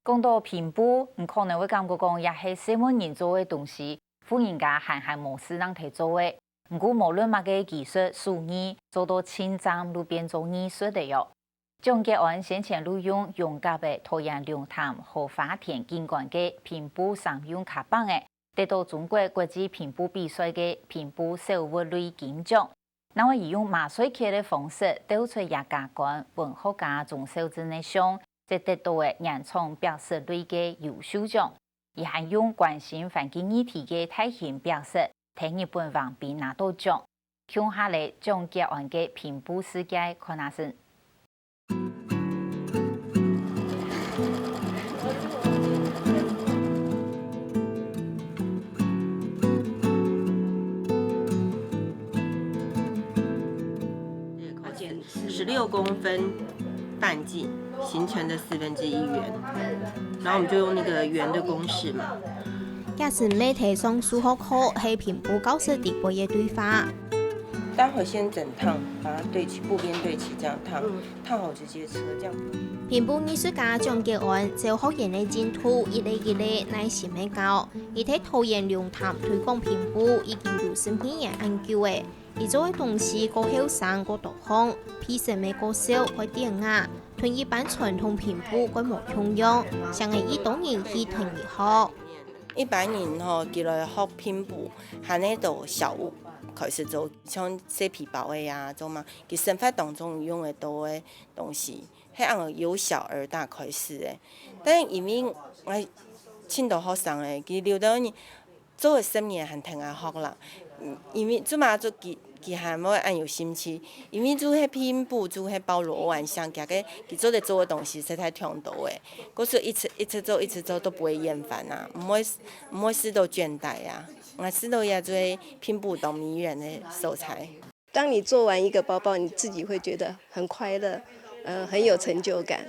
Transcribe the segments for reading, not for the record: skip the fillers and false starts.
讲到平埔，可能会感觉讲也是西方人做的东西，富人家韩模式让提做的。不过无论乜个技术、手艺，做到清脏路边做艺术的哟。蒋介石先前录用勇敢的拖延龙潭和花田景观嘅平埔常用卡板嘅，得到中国国际平埔比赛嘅平埔手物类金奖。那我以用麻水客的方式调出客家馆文学家钟秀珍的奖，即得到嘅人创表示类嘅优秀奖。而还用关心环境议题嘅大型表示，替日本皇兵拿到奖。看下嚟蒋介石嘅平埔世界看下先。16公分半径形成的1/4圆，然后我们就用那个圆的公式嘛。也是媒体上数学课系平埔教师第8页对话。待会先整烫，把它对齐，布边对齐，这样烫，烫好直接车这样。平埔艺术家蒋介石就学员的净土，一类一类耐心的教，而喺拖延龙潭推广平埔已经有10片研究嘅。而做嘅东西個後生個獨行，披成美個少個典雅，同一般傳統平埔個無同樣，像係以當然去同一學。一般人佢來學平埔，喺呢度小屋開始做，像洗皮包的呀，做嘛，佢生活當中用的多的東西，係按由小而大開始的。但因為我青島學生嘅，佢留到你做嘅10年係挺愛學啦。因為做嘛做佢還冇按有心機，因為做迄平埔做迄包羅萬象，加個佢做的東西實在挺多誒。嗰時一直做都不會厭煩啊，唔會使到倦怠啊。我使到也做平埔當迷人的素材。當你做完一個包包，你自己會覺得很快樂，很有成就感，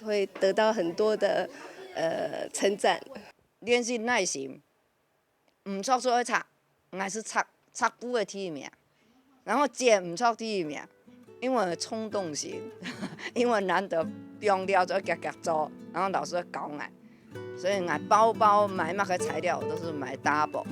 會得到很多的稱讚。練習耐心，唔錯做一冊，還是冊布的第一名。然後剪唔錯第一名，因為衝動型，因為難得用料就夾做，然後老師教我，所以我包包買乜嘅材料都是買 double。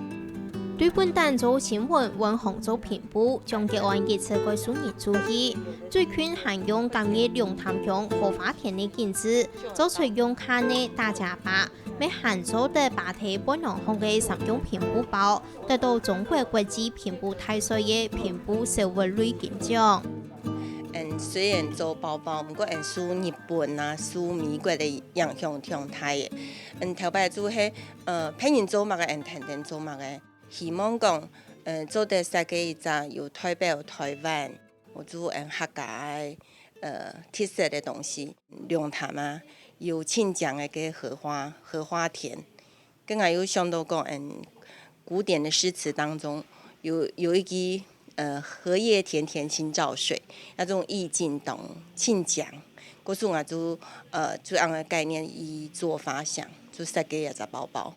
對本單做新聞，揾杭州平埔，將嘅案結設個數年注意，最近還用今日龍潭鄉荷花田的景緻，做出用卡呢大家巴，俾杭州的白體本能紅嘅3種平埔包，得到中國國際平埔大賽嘅平埔手物類金獎。雖然做包包，不過受日本啊、受美國的影響挺大嘅。頭擺做係騙人做乜嘅，天天做乜嘅。希望講，做得世界一隻有代表台灣，我做客家特色的東西，龍潭啊，有清江的個荷花田，更加有想到講，古典的詩詞當中有一句荷葉田田青照水，那種意境懂清江，嗰時我就按個概念以做發想，就設計一隻包包。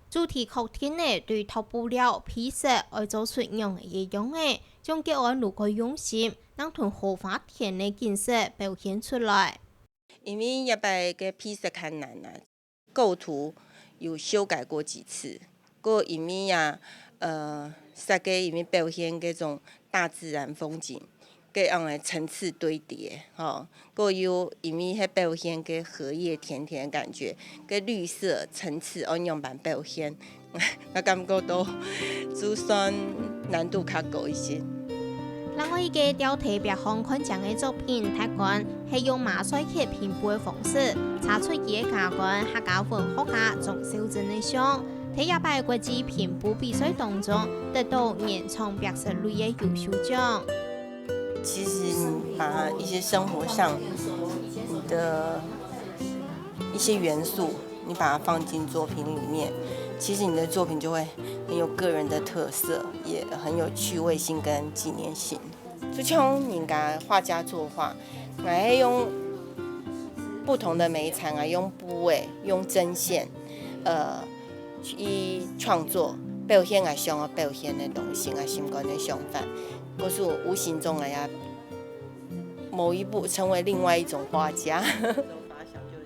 主題確定呢對頭布料、皮色愛做出樣嘅樣嘅，將嘅愛如果用心，讓同荷花田嘅景色表現出來。因為一擺個皮色較難啊，構圖有修改過幾次，個因為呀設計因為表現嗰種大自然風景，個樣嘅層次堆疊，個有因為係表現個荷葉田田嘅感覺，個綠色層次按樣版表現，我感覺到就算難度較高一些。另外一個雕題別項看獎嘅作品，睇講係用馬賽克平埔嘅方式，查出野家館客家文學家鍾秀珍嘅像，喺一擺國際平埔比賽當中得到年創表示類嘅優秀獎。其實你把一些生活上你的一些元素，你把它放進作品裡面，其實你的作品就會很有個人的特色，也很有趣味性跟紀念性。就像人家畫家作畫，我係用不同的媒材啊，用布誒，用針線，去創作表現我想要表現的東西，我心肝的想法。可是我無形中呀，某一步成為另外一種畫家。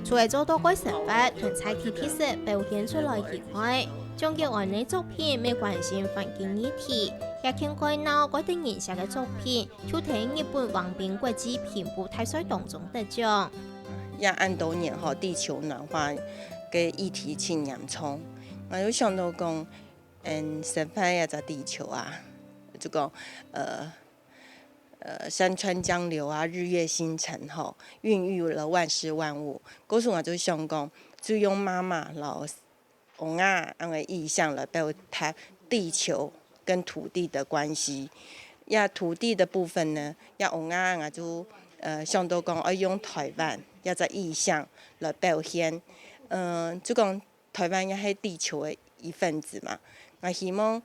除了做到該生活同彩體特色表現出來以外，張傑安的作品未關心環境議題，也見過鬧該等形式嘅作品，就喺日本橫濱國際平埔大賽當中得獎。也按多年後地球暖化嘅議題真嚴重，我有想到講，生態也在地球啊，就講山川江流啊，日月星辰吼，孕育了萬事萬物。嗰時我就想講，就用媽媽老翁啊咁嘅意象來表達地球跟土地的關係。呀，土地的部分呢，呀翁啊我就想到講，要用台灣一個意象來表現。就講台灣也係地球嘅一份子嘛。我希望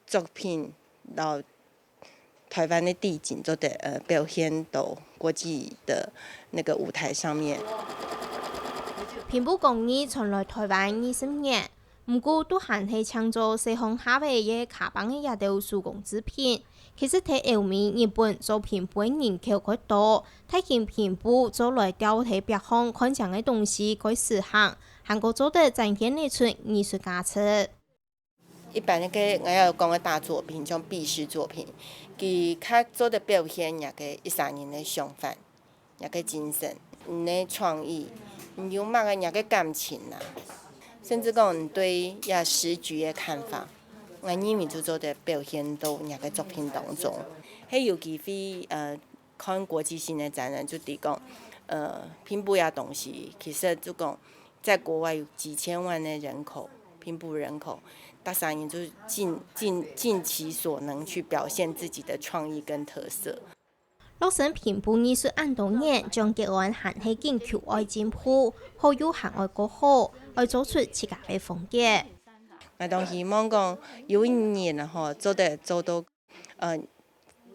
作品到台灣的地景做得表現到國際的那個舞台上面。平埔工藝傳來台灣20年，唔過都還係創造西方夏威夷卡邦嘅一道手工製品。其實喺歐美、日本做平埔嘅人口較多，睇見平埔做來雕喺別行看上嘅東西該實行，韓國做得展現得出藝術價值。一般嘅我要講嘅大作品，像畢士作品，佢較做的表現也個一三年嘅想法，也個精神，你創意，你有乜嘅也個感情啦，甚至講對也時局嘅看法，我認為就做的表現到也個作品當中。係有機會看國際性嘅展覽，就係講平埔呀東西，其實就講在國外有幾千萬嘅人口，平埔人口。大三年就盡其所能去表現自己的創意跟特色。落成平埔藝術按多年，張傑安還係堅求愛進步，好有行愛過好，愛做出自家嘅風格。我都希望講有一年做到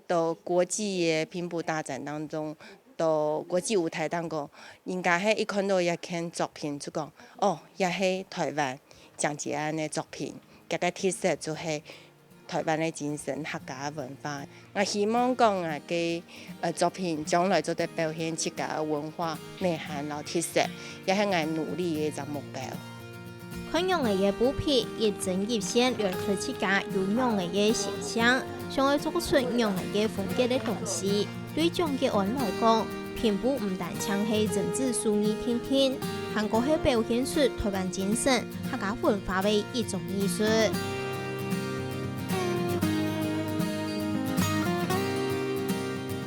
到國際嘅平埔大展當中，到國際舞台當中，應該係一看到一件作品就講，哦，也係台灣蔣捷安嘅作品。這個特色就係台灣的精神、客家文化。我希望講作品將來做得表現自家文化內涵和特色，也係我努力嘅一個目標。看用嘅布匹一針一線亮出自家有用嘅形象，想要做出用嘅風格嘅東西。對張傑安來講，平埔唔但唱係政治屬意天天，韓國係表現出台灣精神、客家文化嘅一種藝術。